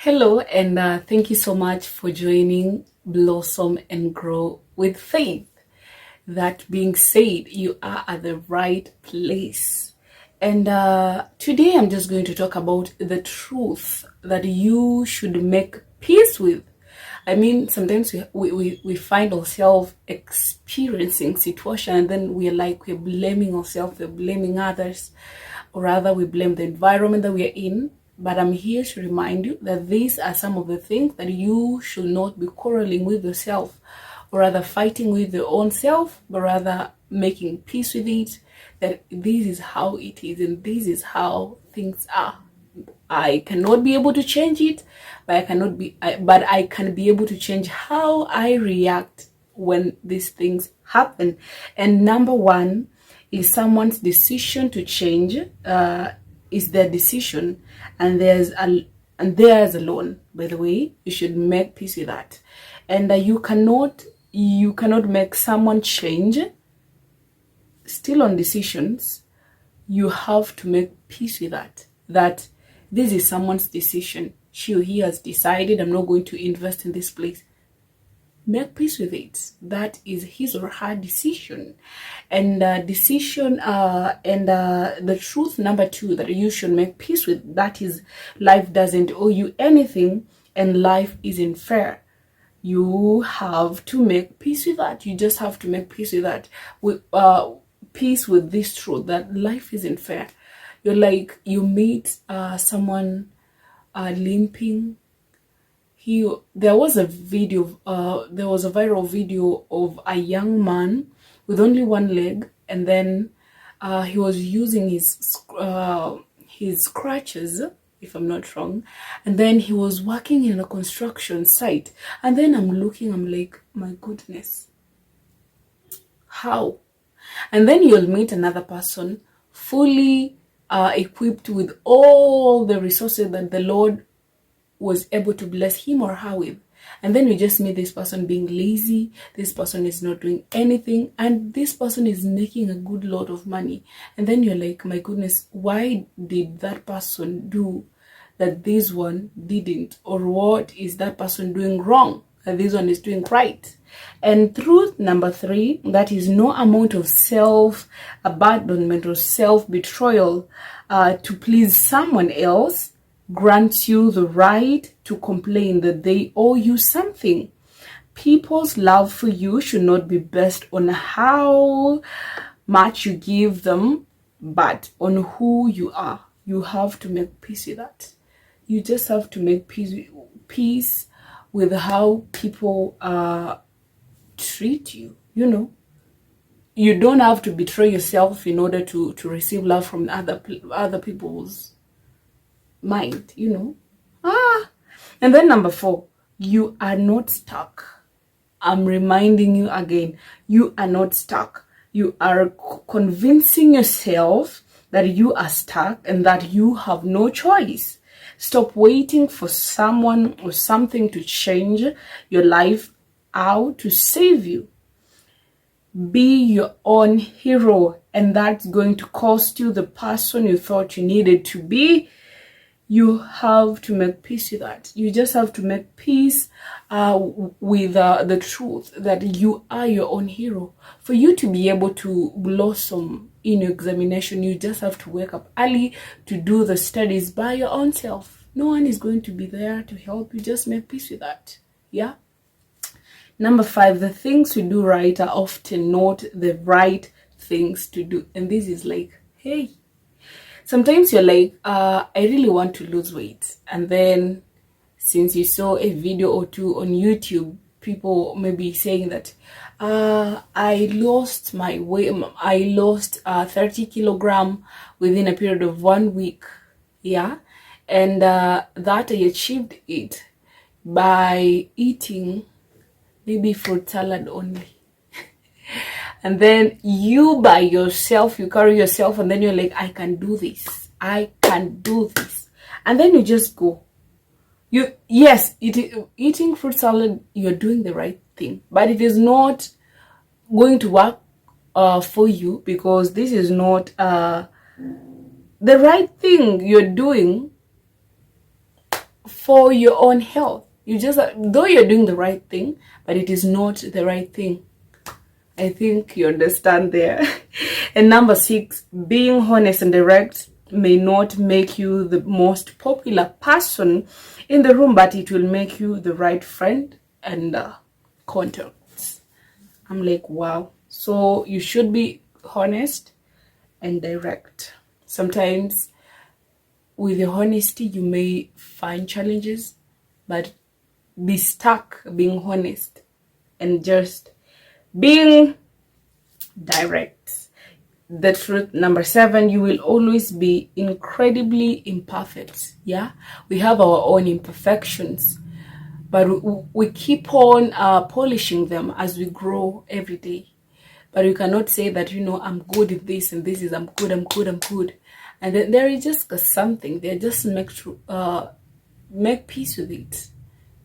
Hello, and thank you so much for joining Blossom and Grow with Faith. That being said, you are at the right place. And today I'm just going to talk about the truth that you should make peace with. I mean, sometimes we find ourselves experiencing situation and then we're blaming ourselves, we're blaming others, or rather we blame the environment that we are in. But I'm here to remind you that these are some of the things that you should not be quarreling with yourself, or rather fighting with your own self, but rather making peace with it, that this is how it is and this is how things are. I cannot be able to change it, but I can be able to change how I react when these things happen. And number one is someone's decision to change. Is their decision, and there's alone. By the way, you should make peace with that, and you cannot make someone change. Still on decisions, you have to make peace with that this is someone's decision. She or he has decided, I'm not going to invest in this place. Make peace with it. That is his or her decision. And the truth number two that you should make peace with, that is, life doesn't owe you anything and life isn't fair. You have to make peace with that. You just have to make peace with that. Peace with this truth that life isn't fair. You meet someone limping. There was a viral video of a young man with only one leg, and then he was using his crutches, if I'm not wrong, and then he was working in a construction site. And then I'm like, my goodness, how? And then you'll meet another person fully equipped with all the resources that the Lord was able to bless him or her with. And then you just meet this person being lazy, this person is not doing anything, and this person is making a good lot of money. And then you're like, my goodness, why did that person do that this one didn't? Or what is that person doing wrong that this one is doing right? And truth number three, that is, no amount of self-abandonment or self-betrayal to please someone else grants you the right to complain that they owe you something. People's love for you should not be based on how much you give them, but on who you are. You have to make peace with that. You just have to make peace with how people treat you. You don't have to betray yourself in order to receive love from other people's mind. And then number four, you are not stuck. I'm reminding you again, you are not stuck. You are convincing yourself that you are stuck and that you have no choice. Stop waiting for someone or something to change your life out to save you. Be your own hero, and that's going to cost you the person you thought you needed to be. You have to make peace with that. You just have to make peace with the truth that you are your own hero. For you to be able to blossom in your examination, you just have to wake up early to do the studies by your own self. No one is going to be there to help you. Just make peace with that. Yeah. Number five, the things we do right are often not the right things to do. And this is like, hey, sometimes you're like, I really want to lose weight. And then since you saw a video or two on YouTube, people may be saying that I lost my weight. I lost 30 kilogram within a period of 1 week. Yeah. And that I achieved it by eating maybe fruit salad only. And then you by yourself, you carry yourself, and then you're like, I can do this. I can do this. And then you just go. Eating fruit salad, you're doing the right thing. But it is not going to work for you, because this is not the right thing you're doing for your own health. You just, though you're doing the right thing, but it is not the right thing. I think you understand there. And number 6, being honest and direct may not make you the most popular person in the room, but it will make you the right friend and contacts. I'm like, wow. So you should be honest and direct. Sometimes with your honesty, you may find challenges, but be stuck being honest and just being direct. The truth. Number 7, you will always be incredibly imperfect. Yeah, we have our own imperfections, but we keep on polishing them as we grow every day. But you cannot say that, I'm good at this and this is, I'm good. And then there is just something there. Just make peace with it,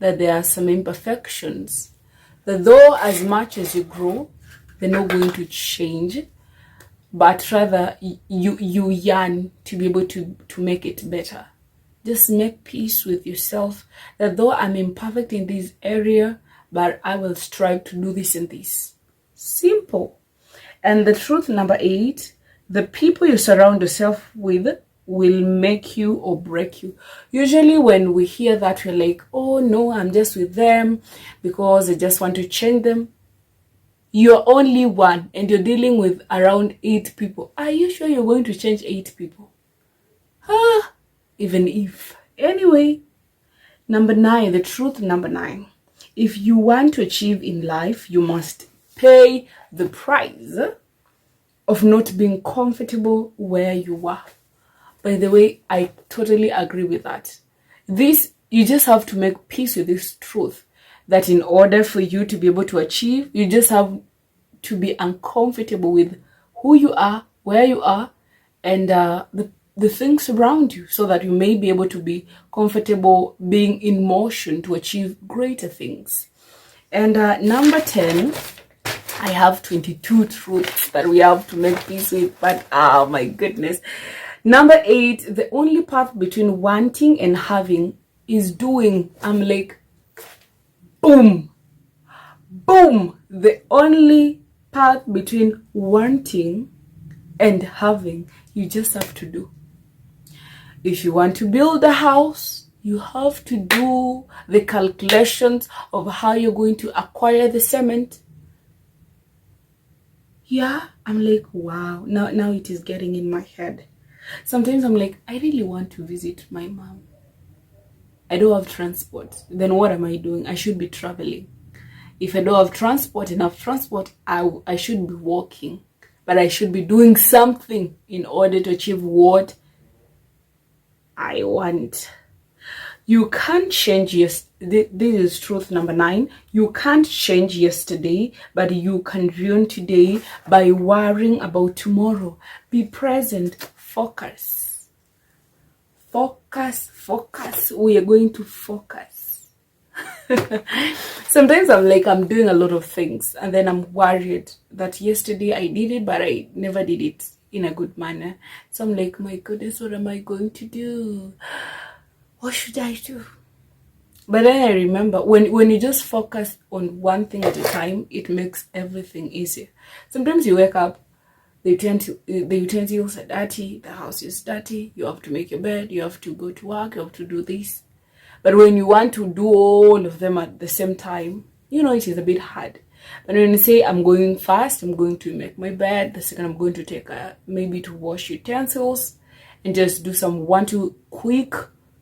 that there are some imperfections, that though as much as you grow, they're not going to change, but rather you yearn to be able to make it better. Just make peace with yourself, that though I'm imperfect in this area, but I will strive to do this and this. Simple. And the truth, number 8, the people you surround yourself with will make you or break you. Usually when we hear that, we're like, oh no, I'm just with them because I just want to change them. You're only one and you're dealing with around 8 people. Are you sure you're going to change 8 people? Even if. Anyway, number 9, the truth, number 9. If you want to achieve in life, you must pay the price of not being comfortable where you are. By the way, I totally agree with that. You just have to make peace with this truth, that in order for you to be able to achieve, you just have to be uncomfortable with who you are, where you are, and the things around you, so that you may be able to be comfortable being in motion to achieve greater things. And number 10, I have 22 truths that we have to make peace with, but oh my goodness. Number 8, the only path between wanting and having is doing. I'm like, boom. The only path between wanting and having, you just have to do. If you want to build a house, you have to do the calculations of how you're going to acquire the cement. Yeah, I'm like, wow. Now it is getting in my head. Sometimes I'm like, I really want to visit my mom. I don't have transport. Then what am I doing? I should be traveling. If I don't have enough transport, I should be walking. But I should be doing something in order to achieve what I want. You can't change this is truth number 9. You can't change yesterday, but you can ruin today by worrying about tomorrow. Be present. Focus. We are going to focus. Sometimes I'm like, I'm doing a lot of things, and then I'm worried that yesterday I did it, but I never did it in a good manner. So I'm like, my goodness, what am I going to do? What should I do? But then I remember, when you just focus on one thing at a time, it makes everything easier. Sometimes you wake up, the utensils are dirty, the house is dirty, you have to make your bed, you have to go to work, you have to do this. But when you want to do all of them at the same time, it is a bit hard. But when you say, I'm going fast, I'm going to make my bed, the second I'm going to take maybe to wash utensils and just do some 1-2 quick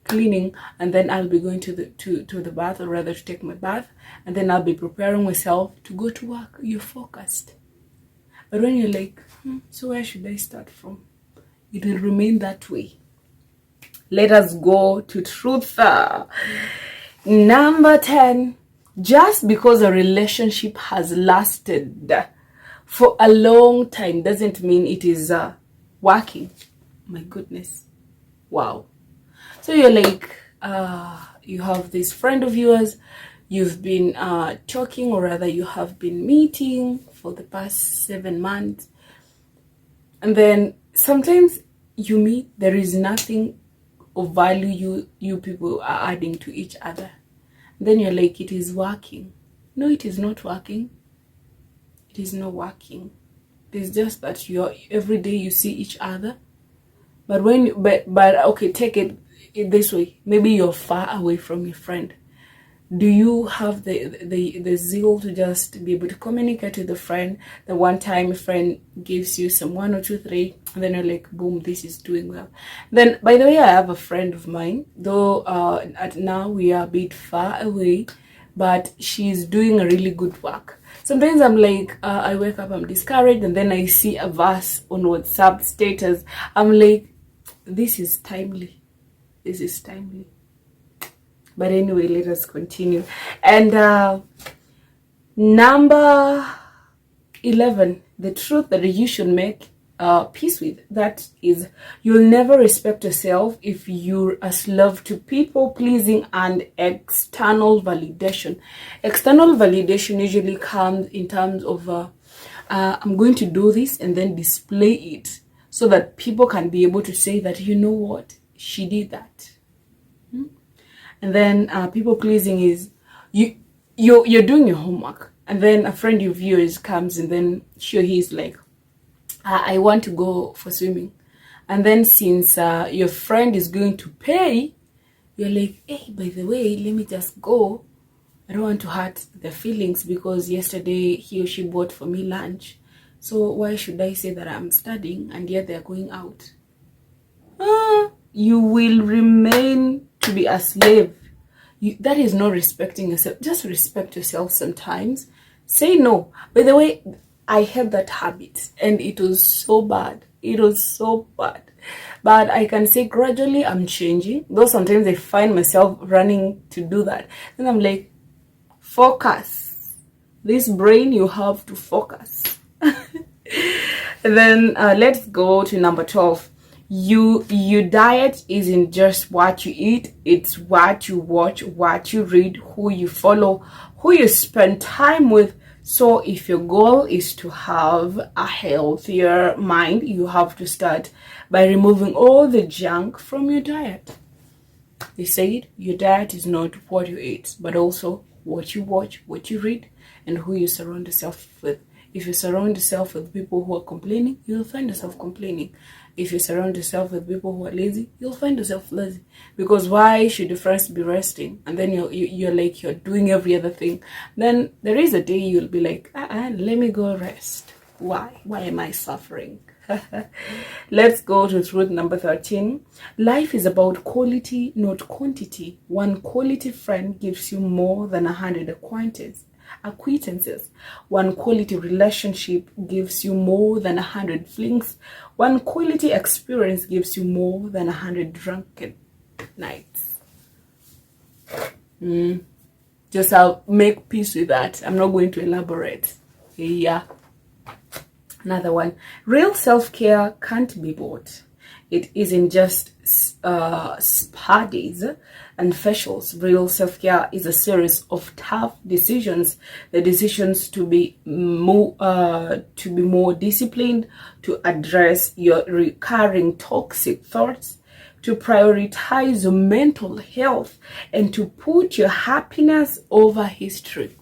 cleaning, and then I'll be going to the bath, or rather to take my bath, and then I'll be preparing myself to go to work. You're focused. But when you're like, so where should I start from? It will remain that way. Let us go to truth. Number 10, just because a relationship has lasted for a long time doesn't mean it is working. My goodness. Wow. So you're like, you have this friend of yours, you've been talking, or rather you have been meeting for the past 7 months. And then sometimes you meet, there is nothing of value you people are adding to each other. Then you're like, it is working. No, it is not working. It is not working. It's just that you're every day you see each other. But okay, take it this way. Maybe you're far away from your friend. Do you have the zeal to just be able to communicate with the friend? The one time a friend gives you some 1 or 2, 3, and then you're like, boom, this is doing well. Then, by the way, I have a friend of mine, though now we are a bit far away, but she's doing a really good work. Sometimes I'm like, I wake up, I'm discouraged, and then I see a verse on WhatsApp status. I'm like, this is timely. This is timely. But anyway, let us continue. And number 11, the truth that you should make peace with. That is, you'll never respect yourself if you're a slave to people pleasing and external validation. External validation usually comes in terms of I'm going to do this and then display it so that people can be able to say that, you know what, she did that. And then people pleasing is you're doing your homework, and then a friend of yours comes, and then he's like, I want to go for swimming. And then since your friend is going to pay, you're like, hey, by the way, let me just go. I don't want to hurt their feelings because yesterday he or she bought for me lunch. So why should I say that I'm studying and yet they're going out? You will remain to be a slave. That is not respecting yourself. Just respect yourself sometimes. Say no. By the way, I had that habit and it was so bad. It was so bad. But I can say gradually I'm changing. Though sometimes I find myself running to do that. Then I'm like, focus. This brain, you have to focus. And then let's go to number 12. Your diet isn't just what you eat, it's what you watch, what you read, who you follow, who you spend time with. So if your goal is to have a healthier mind, you have to start by removing all the junk from your diet. They said your diet is not what you eat, but also what you watch, what you read, and who you surround yourself with. If you surround yourself with people who are complaining, you'll find yourself complaining. If you surround yourself with people who are lazy, you'll find yourself lazy. Because why should you first be resting and then you're like you're doing every other thing? Then there is a day you'll be like, let me go rest. Why? Why am I suffering? Let's go to truth number 13. Life is about quality, not quantity. One quality friend gives you more than 100 acquaintances. One quality relationship gives you more than 100 flings. One quality experience gives you more than 100 drunken nights. Just I'll make peace with that. I'm not going to elaborate. Yeah. Another one. Real self-care can't be bought. It isn't just spa days and facials. Real self-care is a series of tough decisions. The decisions to be more disciplined, to address your recurring toxic thoughts, to prioritize your mental health, and to put your happiness over history.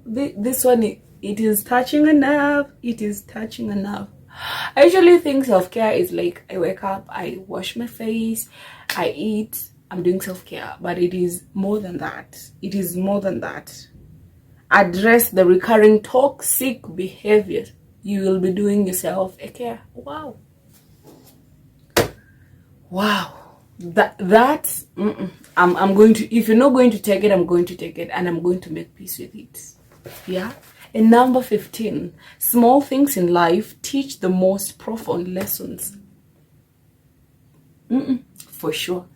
This one, it is touching enough. It is touching enough. I usually think self-care is like I wake up, I wash my face, I eat, I'm doing self-care. But it is more than that. It is more than that. Address the recurring toxic behavior. You will be doing yourself a care. Wow. I'm going to, if you're not going to take it, I'm going to take it, and I'm going to make peace with it. Yeah. And number 15, small things in life teach the most profound lessons. For sure,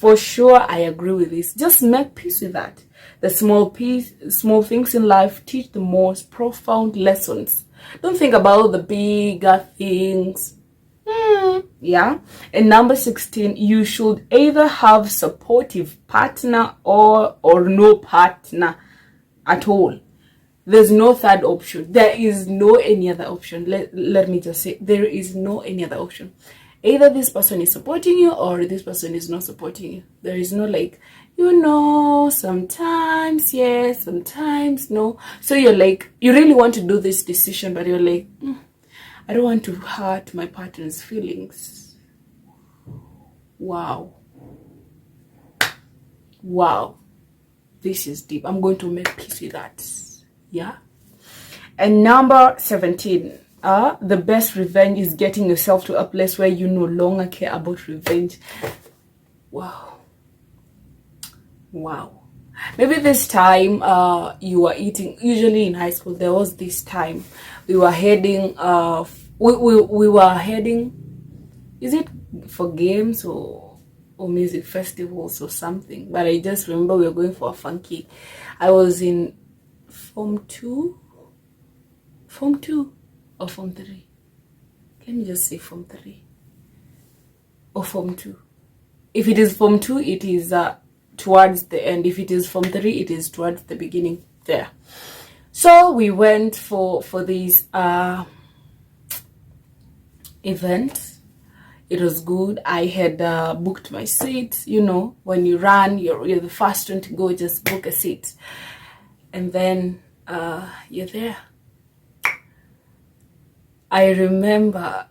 I agree with this. Just make peace with that. The small things in life teach the most profound lessons. Don't think about the bigger things. Yeah. And number 16, you should either have supportive partner or no partner at all. There's no third option. There is no any other option. Let me just say, there is no any other option. Either this person is supporting you or this person is not supporting you. There is no like, sometimes yes, sometimes no. So you're like, you really want to do this decision, but you're like, I don't want to hurt my partner's feelings. Wow. This is deep. I'm going to make peace with that. Yeah. And number 17. The best revenge is getting yourself to a place where you no longer care about revenge. Wow. Maybe this time you were eating. Usually in high school there was this time we were heading we were heading, is it for games or music festivals or something, but I just remember we were going for a funky. I was in form 2 or form 3. Let me just say form 3 or form 2. If it is form 2, it is towards the end. If it is form 3, it is towards the beginning there. So we went for this event. It was good. I had booked my seat. When you run, you're the first one to go. Just book a seat, and then you're there. I remember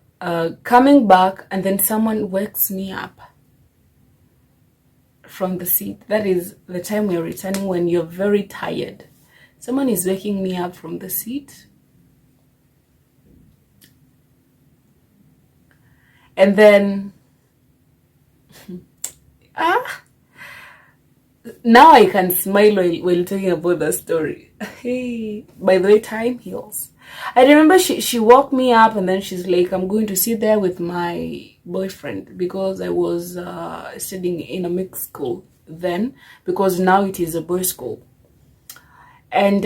coming back, and then someone wakes me up from the seat. That is the time we're returning when you're very tired. Someone is waking me up from the seat. And then now I can smile while talking about the story. Hey, by the way, time heals. I remember she woke me up, and then she's like, I'm going to sit there with my boyfriend, because I was studying in a mixed school then, because now it is a boys' school. And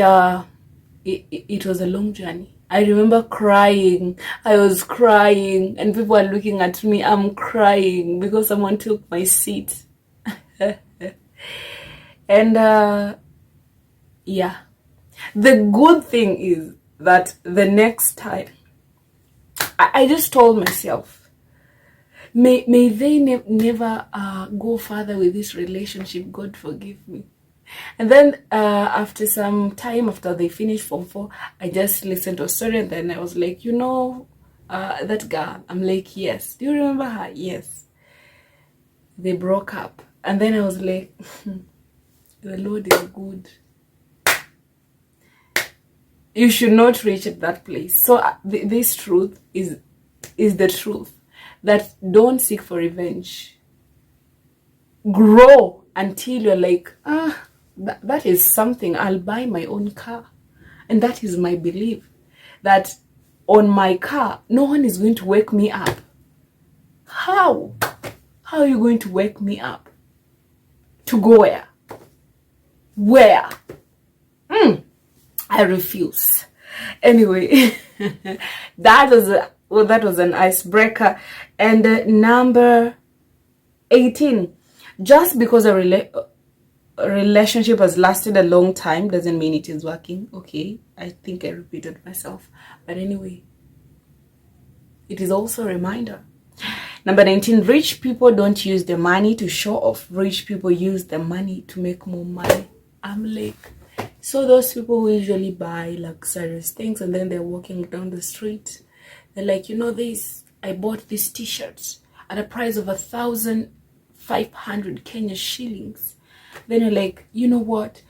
it was a long journey. I remember crying. I was crying, and people are looking at me. I'm crying because someone took my seat. And yeah, the good thing is that the next time I just told myself, may they never go further with this relationship. God forgive me. And then after some time, after they finished form 4, I just listened to a story, and then I was like, that girl. I'm like, yes. Do you remember her? Yes. They broke up. And then I was like, the Lord is good. You should not reach at that place. So this truth is the truth, that don't seek for revenge. Grow until you're like, that is something. I'll buy my own car. And that is my belief, that on my car, no one is going to wake me up. How are you going to wake me up? To go where? I refuse. Anyway, that was an icebreaker. And number 18, just because a relationship has lasted a long time doesn't mean it is working. Okay, I think I repeated myself, but anyway, it is also a reminder. Number 19, rich people don't use the money to show off. Rich people use the money to make more money. I'm like, so those people who usually buy luxurious things, and then they're walking down the street, they're like, this, I bought these t-shirts at a price of 1,500 Kenya shillings. Then you're like, you know what?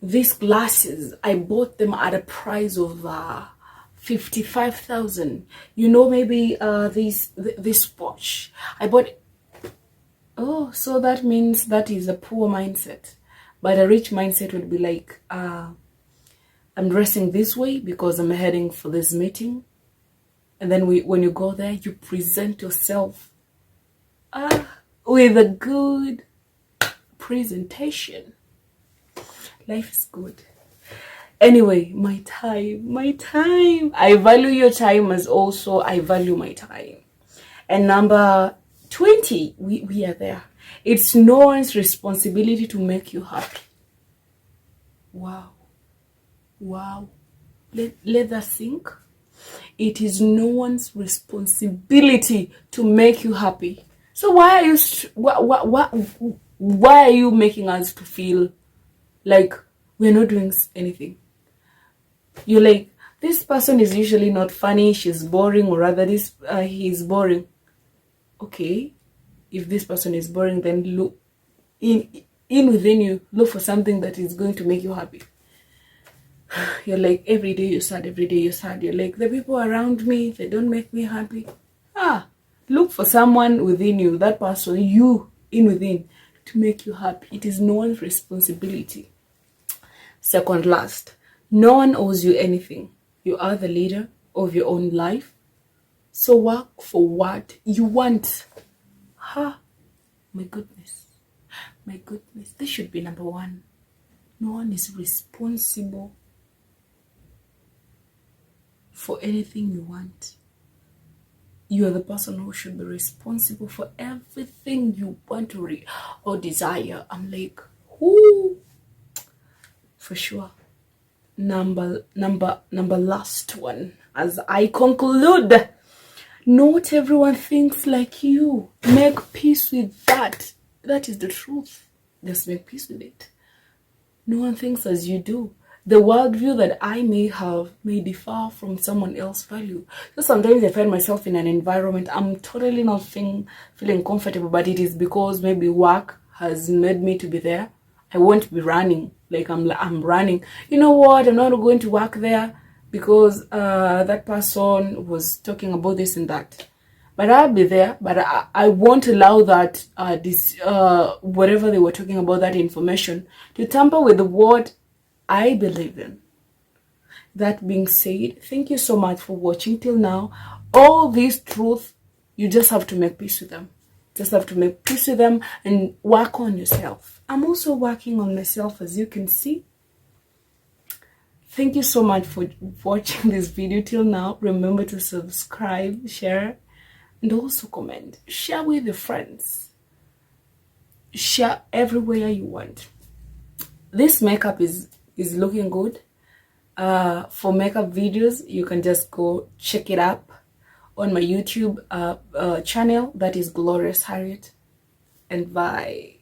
These glasses, I bought them at a price of 55,000. Maybe this watch I bought. Oh, so that means that is a poor mindset. But a rich mindset would be like, I'm dressing this way because I'm heading for this meeting. And then when you go there, you present yourself with a good presentation. Life is good. Anyway, my time. I value your time as also I value my time. And number 20, we are there. It's no one's responsibility to make you happy. Wow. Let that sink. It is no one's responsibility to make you happy. So why are you making us to feel like we're not doing anything? You're like, this person is usually not funny, she's boring, or rather he's boring. Okay, if this person is boring, then look in within you, look for something that is going to make you happy. You're like, every day you're sad, every day you're sad. You're like, the people around me, they don't make me happy. Look for someone within you, that person, you in within, to make you happy. It is no one's responsibility. Second last, no one owes you anything. You are the leader of your own life. So work for what you want. My goodness. My goodness. This should be number one. No one is responsible for anything you want. You are the person who should be responsible for everything you want to read or desire. I'm like, whoo, for sure. Number last one, as I conclude, not everyone thinks like you. Make peace with that. That is the truth. Just make peace with it. No one thinks as you do. The worldview that I may have may differ from someone else's value. So sometimes I find myself in an environment I'm totally not feeling comfortable, but it is because maybe work has made me to be there. I won't be running. Like I'm running. You know what? I'm not going to work there because that person was talking about this and that. But I'll be there, but I won't allow that whatever they were talking about, that information, to tamper with what I believe in. That being said, thank you so much for watching till now. All these truths, you just have to make peace with them. Just have to make peace with them and work on yourself. I'm also working on myself, as you can see. Thank you so much for watching this video till now. Remember to subscribe, share, and also comment. Share with your friends. Share everywhere you want. This makeup is looking good. For makeup videos, you can just go check it up on my YouTube channel. That is Glorious Harriet. And bye.